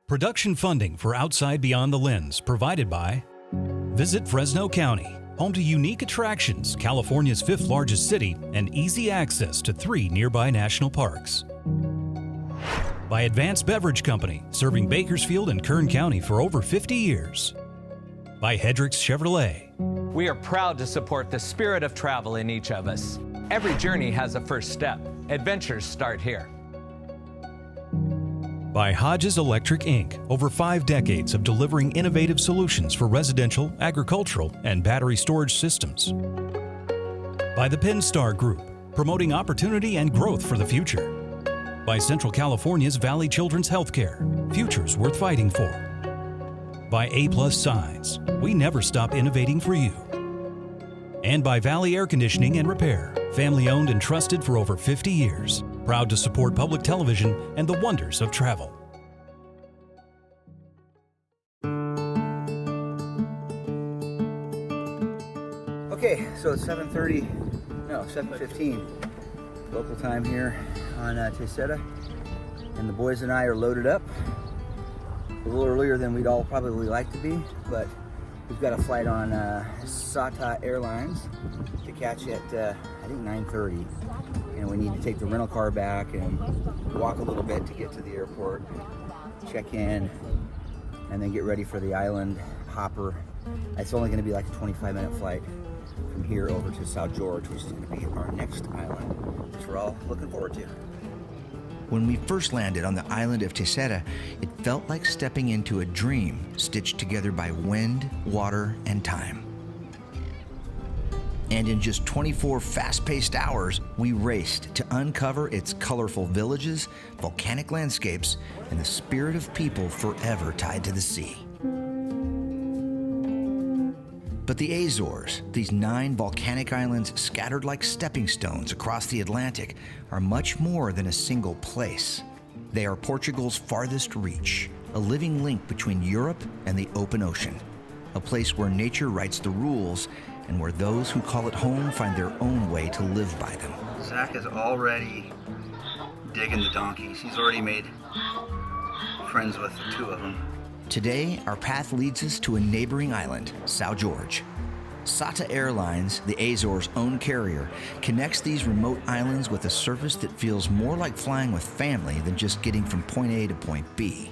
Production funding for Outside Beyond the Lens provided by Visit Fresno County, home to unique attractions, California's 5th largest city, and easy access to 3 nearby national parks. By Advanced Beverage Company, serving Bakersfield and Kern County for over 50 years. By Hedricks Chevrolet. We are proud to support the spirit of travel in each of us. Every journey has a first step. Adventures start here. By Hodges Electric Inc., over 5 decades of delivering innovative solutions for residential, agricultural, and battery storage systems. By the Pinstar Group, promoting opportunity and growth for the future. By Central California's Valley Children's Healthcare, futures worth fighting for. By A+ Signs, we never stop innovating for you. And by Valley Air Conditioning and Repair, family owned and trusted for over 50 years. Proud to support public television and the wonders of travel. Okay, so it's 7:15 local time here on Terceira, and the boys and I are loaded up a little earlier than we'd all probably like to be, but we've got a flight on Sao Airlines to catch at I think 9:30. And we need to take the rental car back and walk a little bit to get to the airport, check in, and then get ready for the island hopper. It's only going to be like a 25-minute flight from here over to Sao Jorge, which is going to be our next island, which we're all looking forward to. When we first landed on the island of Terceira, it felt like stepping into a dream stitched together by wind, water, and time. And in just 24 fast-paced hours, we raced to uncover its colorful villages, volcanic landscapes, and the spirit of people forever tied to the sea. But the Azores, these 9 volcanic islands scattered like stepping stones across the Atlantic, are much more than a single place. They are Portugal's farthest reach, a living link between Europe and the open ocean, a place where nature writes the rules and where those who call it home find their own way to live by them. Zach is already digging the donkeys. He's already made friends with the 2 of them. Today, our path leads us to a neighboring island, Sao Jorge. Sao Airlines, the Azores' own carrier, connects these remote islands with a service that feels more like flying with family than just getting from point A to point B.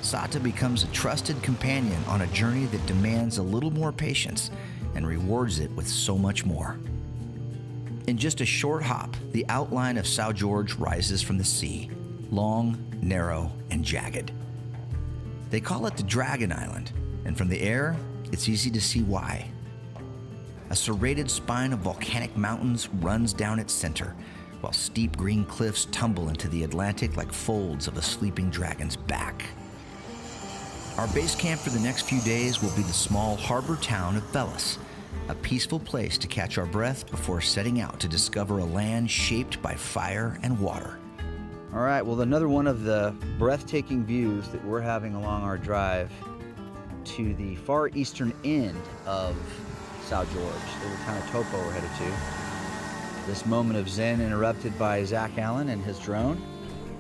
Sata becomes a trusted companion on a journey that demands a little more patience and rewards it with so much more. In just a short hop, the outline of Sao Jorge rises from the sea, long, narrow, and jagged. They call it the Dragon Island, and from the air, it's easy to see why. A serrated spine of volcanic mountains runs down its center, while steep green cliffs tumble into the Atlantic like folds of a sleeping dragon's back. Our base camp for the next few days will be the small harbor town of Velas, a peaceful place to catch our breath before setting out to discover a land shaped by fire and water. All right, well, another one of the breathtaking views that we're having along our drive to the far eastern end of Sao Jorge, the kind of topo we're headed to. This moment of zen interrupted by Zach Allen and his drone.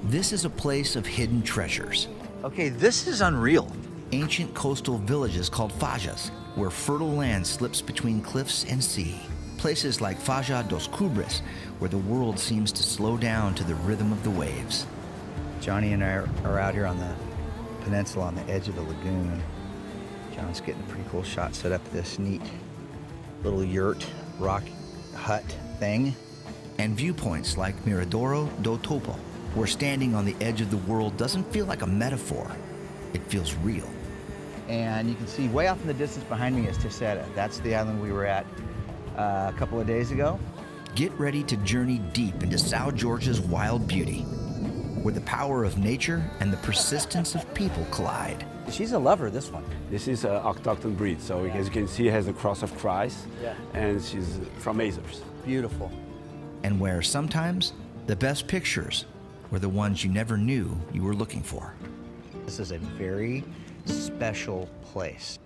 This is a place of hidden treasures. Okay, this is unreal. Ancient coastal villages called fajas, where fertile land slips between cliffs and sea. Places like Faja dos Cubres, where the world seems to slow down to the rhythm of the waves. Johnny and I are out here on the peninsula on the edge of the lagoon. John's getting a pretty cool shot set up this neat little yurt, rock hut thing. And viewpoints like Miradoro do Topo, where standing on the edge of the world doesn't feel like a metaphor. It feels real. And you can see way off in the distance behind me is Terceira. That's the island we were at a couple of days ago. Get ready to journey deep into Sao Jorge's wild beauty, where the power of nature and the persistence of people collide. She's a lover, this one. This is an autochthon breed, so as you can see, it has the cross of Christ, and she's from Azores. Beautiful. And where sometimes the best pictures were the ones you never knew you were looking for. This is a very special place.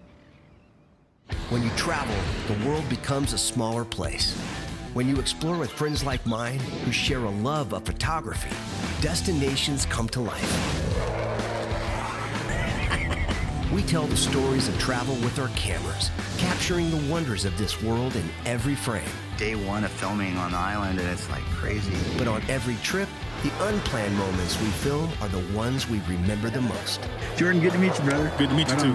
When you travel, the world becomes a smaller place. When you explore with friends like mine who share a love of photography, destinations come to life. we tell the stories of travel with our cameras, capturing the wonders of this world in every frame. Day one of filming on the island, and it's like crazy. But on every trip, the unplanned moments we film are the ones we remember the most. Jordan, good to meet you, brother. Good to meet you too.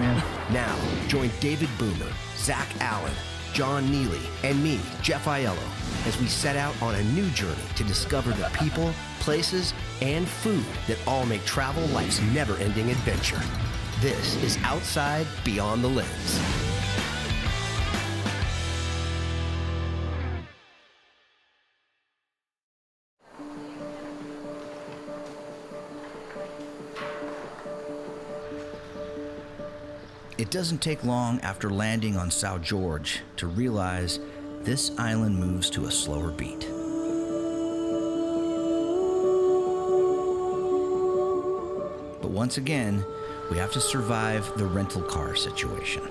Now, join David Boomer, Zach Allen, John Neely, and me, Jeff Aiello, as we set out on a new journey to discover the people, places, and food that all make travel life's never-ending adventure. This is Outside Beyond the Lens. It doesn't take long after landing on Sao Jorge to realize this island moves to a slower beat. But once again, we have to survive the rental car situation.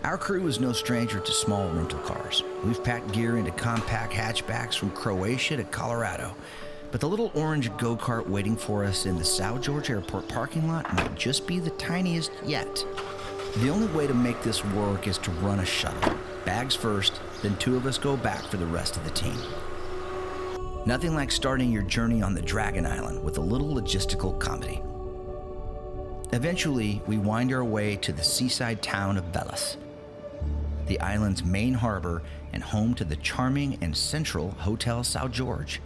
Our crew is no stranger to small rental cars. We've packed gear into compact hatchbacks from Croatia to Colorado. But the little orange go-kart waiting for us in the Sao Jorge Airport parking lot might just be the tiniest yet. The only way to make this work is to run a shuttle. Bags first, then two of us go back for the rest of the team. Nothing like starting your journey on the Dragon Island with a little logistical comedy. Eventually, we wind our way to the seaside town of Velas, the island's main harbor and home to the charming and central Hotel Sao Jorge.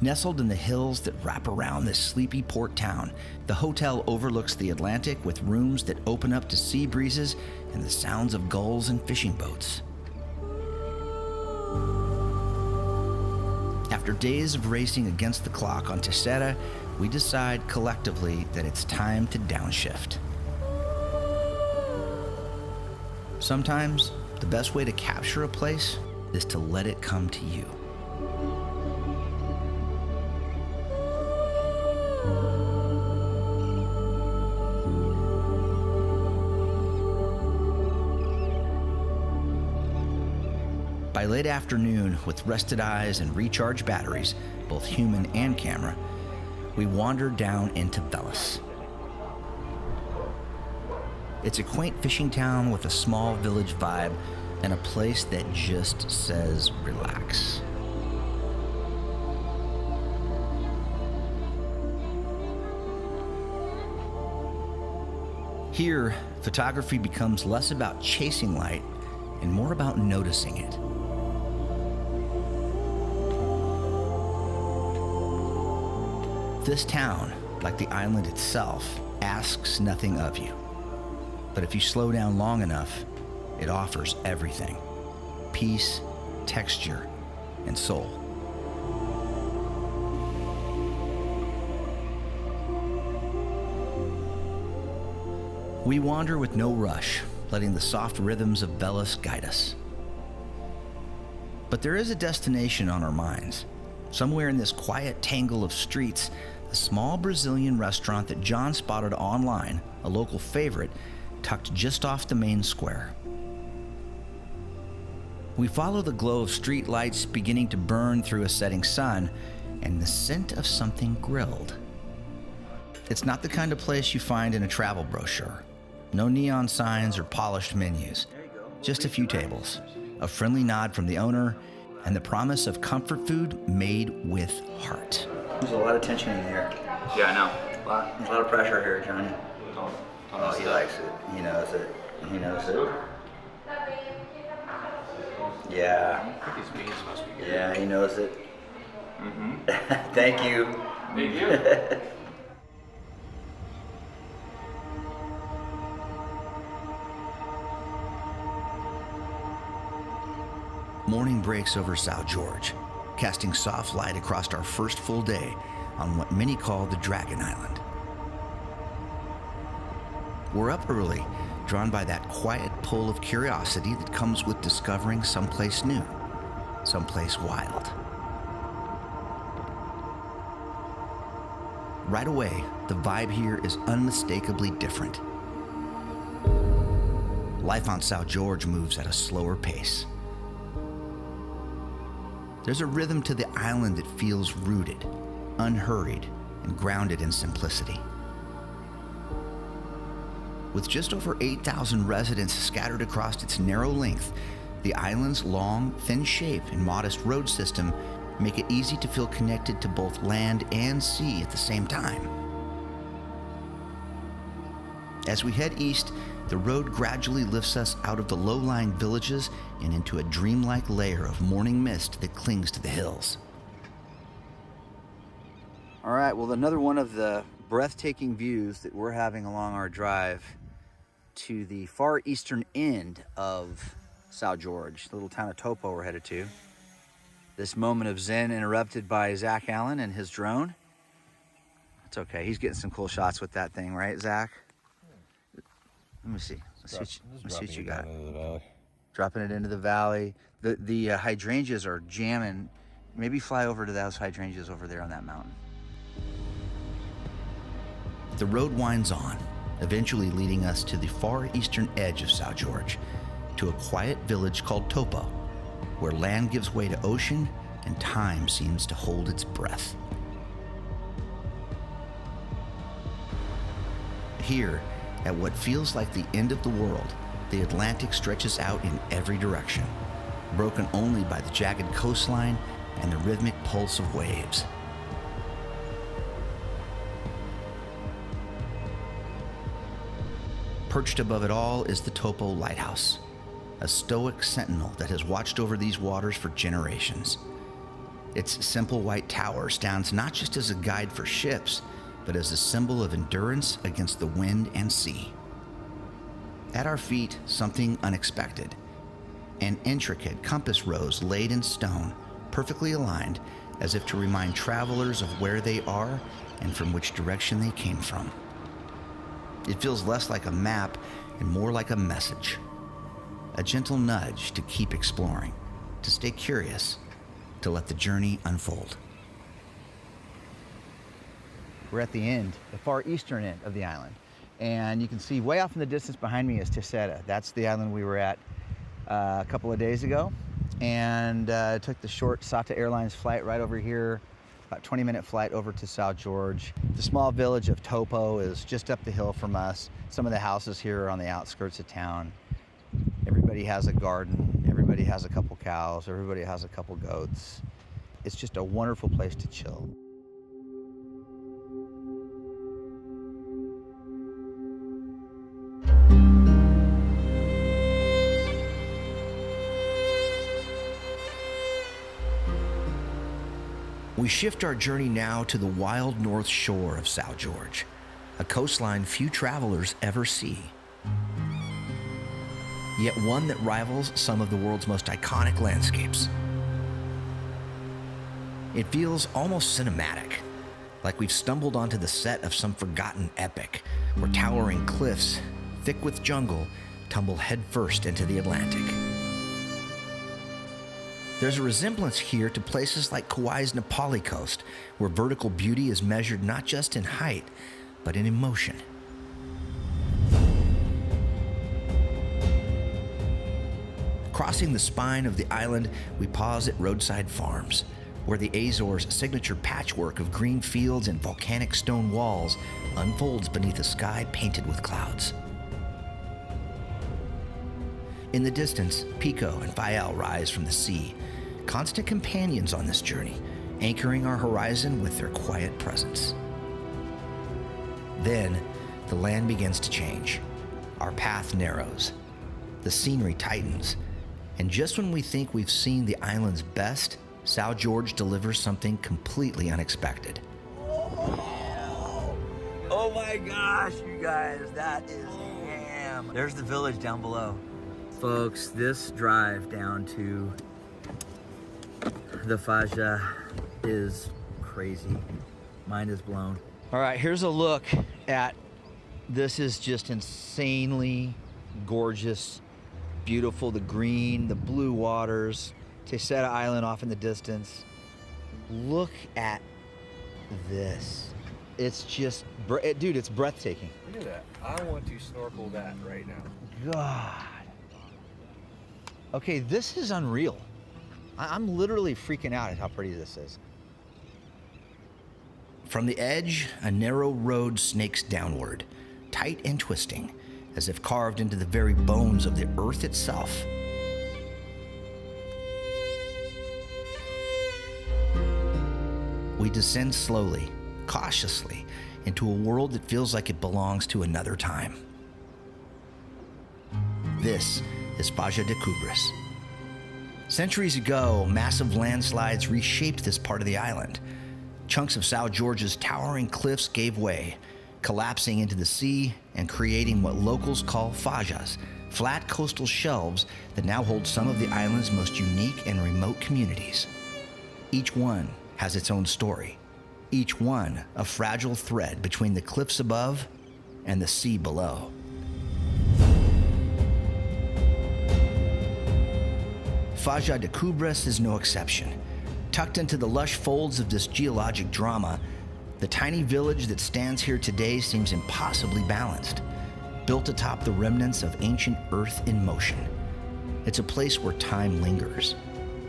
Nestled in the hills that wrap around this sleepy port town, the hotel overlooks the Atlantic with rooms that open up to sea breezes and the sounds of gulls and fishing boats. After days of racing against the clock on Terceira, we decide collectively that it's time to downshift. Sometimes, the best way to capture a place is to let it come to you. By late afternoon, with rested eyes and recharged batteries, both human and camera, we wander down into Velas. It's a quaint fishing town with a small village vibe and a place that just says relax. Here, photography becomes less about chasing light and more about noticing it. This town, like the island itself, asks nothing of you. But if you slow down long enough, it offers everything: peace, texture, and soul. We wander with no rush, letting the soft rhythms of Velas guide us. But there is a destination on our minds. Somewhere in this quiet tangle of streets, a small Brazilian restaurant that John spotted online, a local favorite, tucked just off the main square. We follow the glow of street lights beginning to burn through a setting sun and the scent of something grilled. It's not the kind of place you find in a travel brochure. No neon signs or polished menus. Just a few tables, a friendly nod from the owner, and the promise of comfort food made with heart. There's a lot of tension in here. Yeah, I know. There's a lot of pressure here, Johnny. Oh, He likes it. He knows it. He knows it. Yeah. These beans must be good. Yeah, he knows it. Mm-hmm. Thank you. Thank you. Morning breaks over Sao Jorge, casting soft light across our first full day on what many call the Dragon Island. We're up early, drawn by that quiet pull of curiosity that comes with discovering someplace new, someplace wild. Right away, the vibe here is unmistakably different. Life on Sao Jorge moves at a slower pace. There's a rhythm to the island that feels rooted, unhurried, and grounded in simplicity. With just over 8,000 residents scattered across its narrow length, the island's long, thin shape and modest road system make it easy to feel connected to both land and sea at the same time. As we head east, the road gradually lifts us out of the low-lying villages and into a dreamlike layer of morning mist that clings to the hills. All right, well, another one of the breathtaking views that we're having along our drive to the far eastern end of Sao Jorge, the little town of Topo we're headed to. This moment of zen interrupted by Zach Allen and his drone. It's okay, he's getting some cool shots with that thing, right, Zach? Let me see. Let's see what you got. Dropping it into the valley. The hydrangeas are jamming. Maybe fly over to those hydrangeas over there on that mountain. The road winds on, eventually leading us to the far eastern edge of Sao Jorge, to a quiet village called Topo, where land gives way to ocean and time seems to hold its breath. Here, at what feels like the end of the world, the Atlantic stretches out in every direction, broken only by the jagged coastline and the rhythmic pulse of waves. Perched above it all is the Topo Lighthouse, a stoic sentinel that has watched over these waters for generations. Its simple white tower stands not just as a guide for ships, but as a symbol of endurance against the wind and sea. At our feet, something unexpected. An intricate compass rose laid in stone, perfectly aligned, as if to remind travelers of where they are and from which direction they came from. It feels less like a map and more like a message. A gentle nudge to keep exploring, to stay curious, to let the journey unfold. We're at the end, the far eastern end of the island. And you can see way off in the distance behind me is Terceira. That's the island we were at a couple of days ago. And took the short SATA Airlines flight right over here, about 20-minute flight over to Sao Jorge. The small village of Topo is just up the hill from us. Some of the houses here are on the outskirts of town. Everybody has a garden, everybody has a couple cows, everybody has a couple goats. It's just a wonderful place to chill. We shift our journey now to the wild north shore of Sao Jorge, a coastline few travelers ever see. Yet one that rivals some of the world's most iconic landscapes. It feels almost cinematic, like we've stumbled onto the set of some forgotten epic, where towering cliffs, thick with jungle, tumble headfirst into the Atlantic. There's a resemblance here to places like Kauai's Napali coast, where vertical beauty is measured not just in height, but in emotion. Crossing the spine of the island, we pause at roadside farms, where the Azores' signature patchwork of green fields and volcanic stone walls unfolds beneath a sky painted with clouds. In the distance, Pico and Fayal rise from the sea, constant companions on this journey, anchoring our horizon with their quiet presence. Then, the land begins to change. Our path narrows. The scenery tightens. And just when we think we've seen the island's best, Sao Jorge delivers something completely unexpected. Oh my gosh, you guys, that is ham. There's the village down below. Folks, this drive down to the Faja is crazy. Mind is blown. All right, here's a look at, this is just insanely gorgeous, beautiful, the green, the blue waters, Terceira Island off in the distance. Look at this. It's just, dude, it's breathtaking. Look at that. I want to snorkel that right now. God. Okay, this is unreal. I'm literally freaking out at how pretty this is. From the edge, a narrow road snakes downward, tight and twisting, as if carved into the very bones of the earth itself. We descend slowly, cautiously, into a world that feels like it belongs to another time. This is Faja de Cubres. Centuries ago, massive landslides reshaped this part of the island. Chunks of Sao Jorge's towering cliffs gave way, collapsing into the sea and creating what locals call fajas, flat coastal shelves that now hold some of the island's most unique and remote communities. Each one has its own story, each one a fragile thread between the cliffs above and the sea below. Faja de Cubres is no exception. Tucked into the lush folds of this geologic drama, the tiny village that stands here today seems impossibly balanced, built atop the remnants of ancient earth in motion. It's a place where time lingers,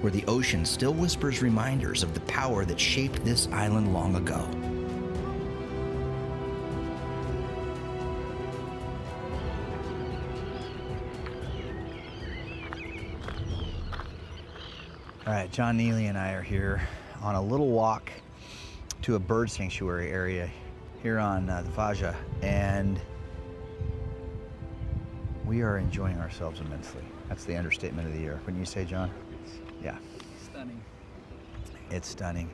where the ocean still whispers reminders of the power that shaped this island long ago. All right, John Neely and I are here on a little walk to a bird sanctuary area here on the Faja, and we are enjoying ourselves immensely. That's the understatement of the year. Wouldn't you say, John? Yeah. Stunning. It's stunning.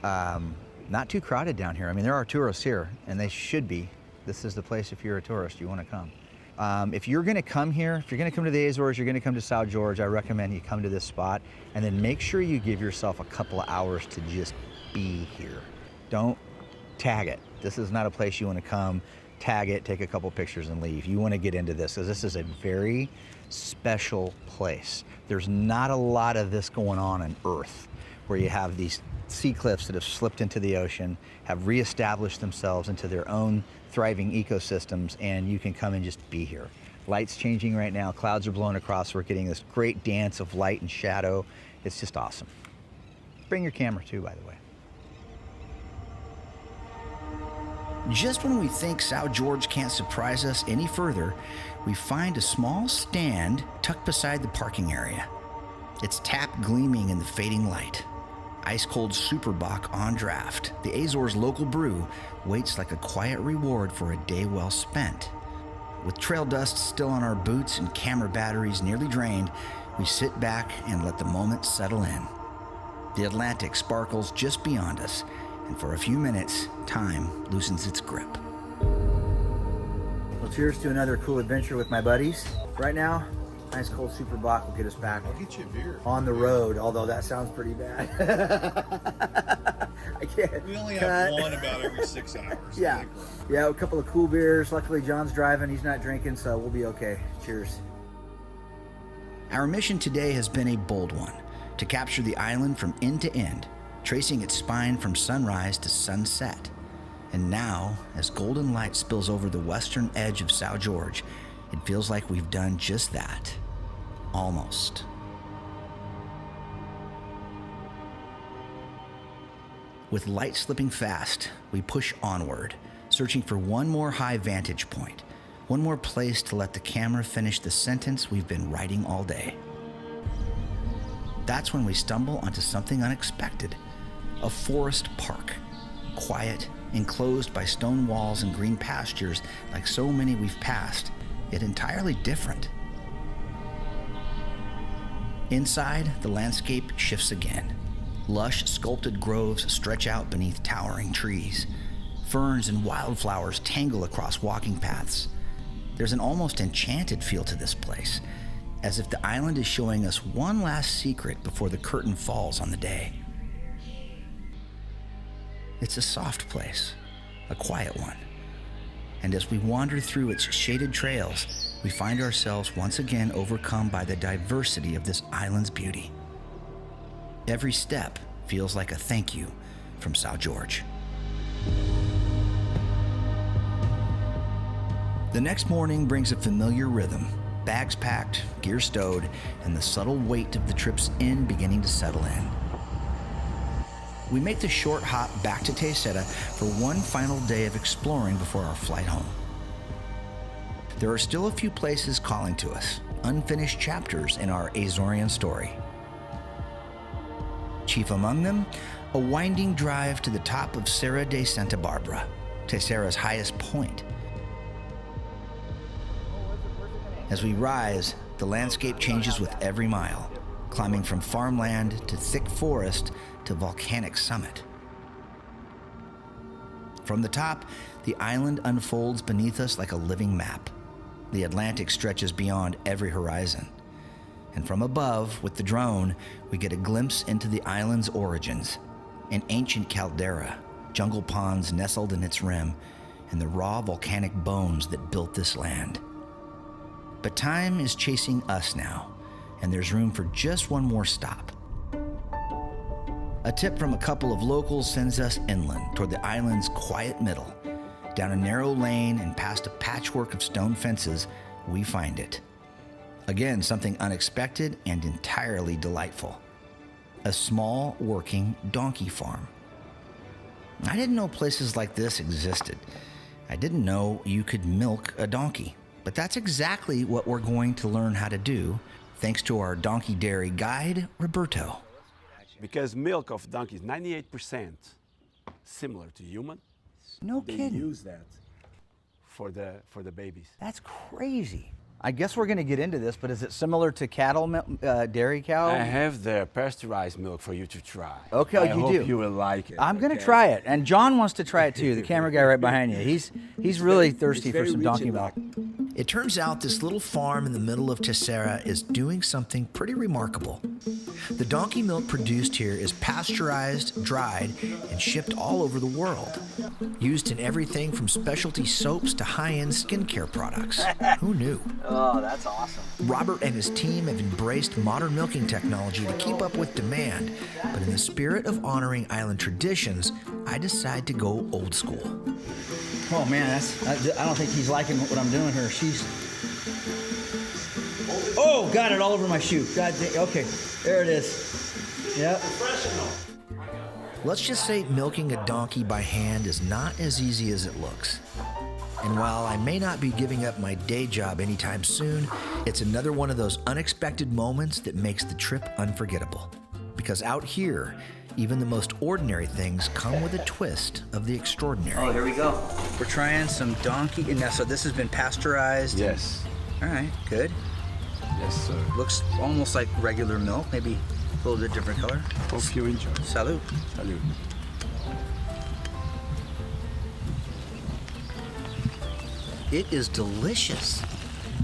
Not too crowded down here. I mean, there are tourists here, and they should be. This is the place if you're a tourist, you want to come. If you're going to come here, if you're going to come to the Azores, you're going to come to Sao Jorge, I recommend you come to this spot, and then make sure you give yourself a couple of hours to just be here. Don't tag it. This is not a place you want to come, tag it, take a couple pictures and leave. You want to get into this, because this is a very special place. There's not a lot of this going on Earth, where you have these sea cliffs that have slipped into the ocean, have reestablished themselves into their own thriving ecosystems, and you can come and just be here. Light's changing right now, clouds are blowing across, we're getting this great dance of light and shadow. It's just awesome. Bring your camera too, by the way. Just when we think Sao Jorge can't surprise us any further, we find a small stand tucked beside the parking area. Its tap gleaming in the fading light. Ice-cold Superbock on draft, the Azores local brew waits like a quiet reward for a day well spent. With trail dust still on our boots and camera batteries nearly drained, we sit back and let the moment settle in. The Atlantic sparkles just beyond us, and for a few minutes, time loosens its grip. Well, cheers to another cool adventure with my buddies. Right now, nice cold Superbock will get us back I'll get you a beer. on the road, although that sounds pretty bad. I can't. We only have one about every 6 hours. Yeah. Yeah, a couple of cool beers. Luckily, John's driving. He's not drinking, so we'll be okay. Cheers. Our mission today has been a bold one, to capture the island from end to end, tracing its spine from sunrise to sunset. And now, as golden light spills over the western edge of Sao Jorge, it feels like we've done just that. Almost. With light slipping fast, we push onward, searching for one more high vantage point, one more place to let the camera finish the sentence we've been writing all day. That's when we stumble onto something unexpected. A forest park, quiet, enclosed by stone walls and green pastures like so many we've passed, yet entirely different. Inside, the landscape shifts again. Lush, sculpted groves stretch out beneath towering trees. Ferns and wildflowers tangle across walking paths. There's an almost enchanted feel to this place, as if the island is showing us one last secret before the curtain falls on the day. It's a soft place, a quiet one. And as we wander through its shaded trails, we find ourselves once again overcome by the diversity of this island's beauty. Every step feels like a thank you from Sao Jorge. The next morning brings a familiar rhythm, bags packed, gear stowed, and the subtle weight of the trip's end beginning to settle in. We make the short hop back to Terceira for one final day of exploring before our flight home. there are still a few places calling to us, unfinished chapters in our Azorean story. Chief among them, a winding drive to the top of Serra de Santa Barbara, Terceira's highest point. As we rise, the landscape changes with every mile, climbing from farmland to thick forest to volcanic summit. From the top, the island unfolds beneath us like a living map. The Atlantic stretches beyond every horizon. And from above, with the drone, we get a glimpse into the island's origins, an ancient caldera, jungle ponds nestled in its rim, and the raw volcanic bones that built this land. But time is chasing us now, and there's room for just one more stop. A tip from a couple of locals sends us inland toward the island's quiet middle. Down a narrow lane and past a patchwork of stone fences, we find it. Again, something unexpected and entirely delightful. A small, working donkey farm. I didn't know places like this existed. I didn't know you could milk a donkey. But that's exactly what we're going to learn how to do, thanks to our donkey dairy guide, Roberto. Because milk of donkey is 98% similar to human. No They kidding. use that for the babies. That's crazy. I guess we're going to get into this, but is it similar to cattle milk, dairy cow? I have the pasteurized milk for you to try. Okay, I you hope do. you will like it. I'm going to okay? try it, and John wants to try it too. The camera guy right behind you. He's really thirsty it's for very some rich donkey in milk. It turns out this little farm in the middle of Terceira is doing something pretty remarkable. The donkey milk produced here is pasteurized, dried, and shipped all over the world. Used in everything from specialty soaps to high-end skincare products. Who knew? Oh, that's awesome. Robert and his team have embraced modern milking technology to keep up with demand, but in the spirit of honoring island traditions, I decide to go old school. Oh man, I don't think he's liking what I'm doing here. Oh, got it all over my shoe. Okay, there it is. Yep. Let's just say milking a donkey by hand is not as easy as it looks. And while I may not be giving up my day job anytime soon, it's another one of those unexpected moments that makes the trip unforgettable. Because out here, even the most ordinary things come with a twist of the extraordinary. Oh, here we go. We're trying some donkey, and so this has been pasteurized. Yes. All right, good. Yes, sir. Looks almost like regular milk, maybe a little bit different color. Hope you enjoy. Salud. Salud. It is delicious.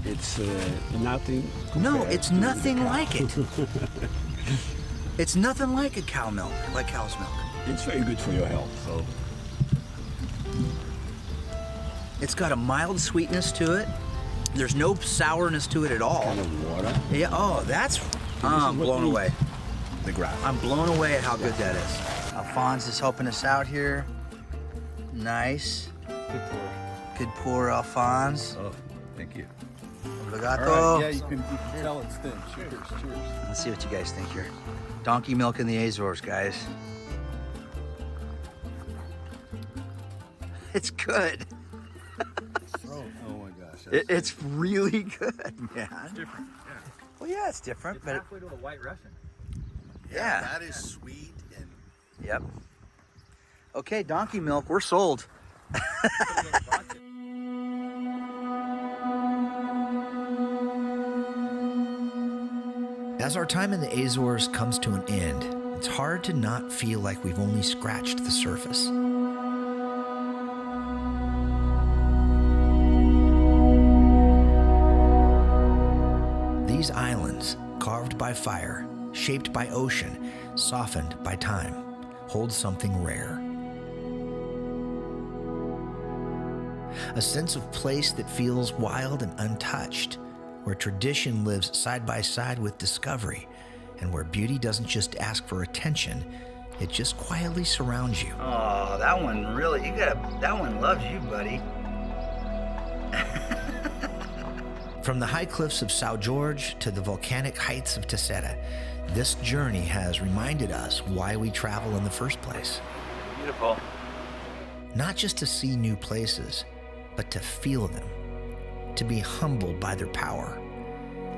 It's nothing. No, compared it's to nothing the cow. like it. It's nothing like a cow milk, like cow's milk. It's very good for your health. So It's got a mild sweetness to it. There's no sourness to it at all. kind of water. Yeah, oh, I'm what blown we- away. The grass. I'm blown away at how good that is. Alphonse is helping us out here. Nice. Good pour. Good pour, Alphonse. Oh, thank you. Obrigado. All right, yeah, you can tell it's thin. Cheers, cheers. Let's see what you guys think here. Donkey milk in the Azores, guys. It's good. Oh my gosh. It's really good, man. It's different. Yeah. Well, yeah, it's different, but halfway to a white Russian. yeah. That is sweet and Yep. Okay, donkey milk, we're sold. As our time in the Azores comes to an end, it's hard to not feel like we've only scratched the surface. These islands, carved by fire, shaped by ocean, softened by time, hold something rare. A sense of place that feels wild and untouched, where tradition lives side by side with discovery, and where beauty doesn't just ask for attention, it just quietly surrounds you. Oh, that one really, that one loves you, buddy. From the high cliffs of Sao Jorge to the volcanic heights of Terceira, this journey has reminded us why we travel in the first place. Beautiful. Not just to see new places, but to feel them, to be humbled by their power,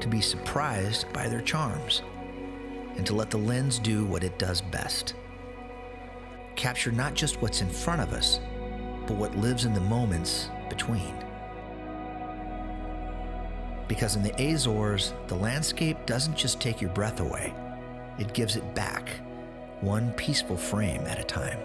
to be surprised by their charms, and to let the lens do what it does best. Capture not just what's in front of us, but what lives in the moments between. Because in the Azores, the landscape doesn't just take your breath away, it gives it back, one peaceful frame at a time.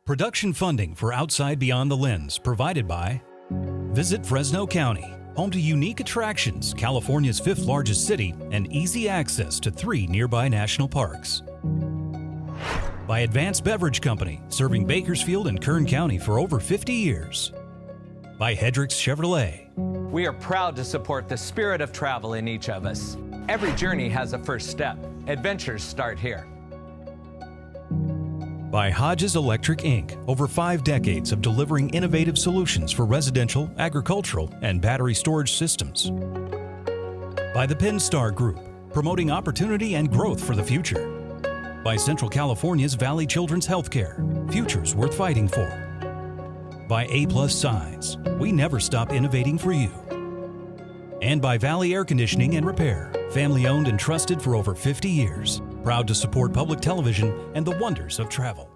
Production funding for Outside Beyond the Lens provided by Visit Fresno County, home to unique attractions, California's 5th largest city, and easy access to 3 nearby national parks. By Advanced Beverage Company, serving Bakersfield and Kern County for over 50 years. By Hendricks Chevrolet. We are proud to support the spirit of travel in each of us. Every journey has a first step. Adventures start here. By Hodges Electric Inc., over 5 decades of delivering innovative solutions for residential, agricultural, and battery storage systems. By the Pinstar Group, promoting opportunity and growth for the future. By Central California's Valley Children's Healthcare, futures worth fighting for. By A+ Signs, we never stop innovating for you. And by Valley Air Conditioning and Repair, family owned and trusted for over 50 years. Proud to support public television and the wonders of travel.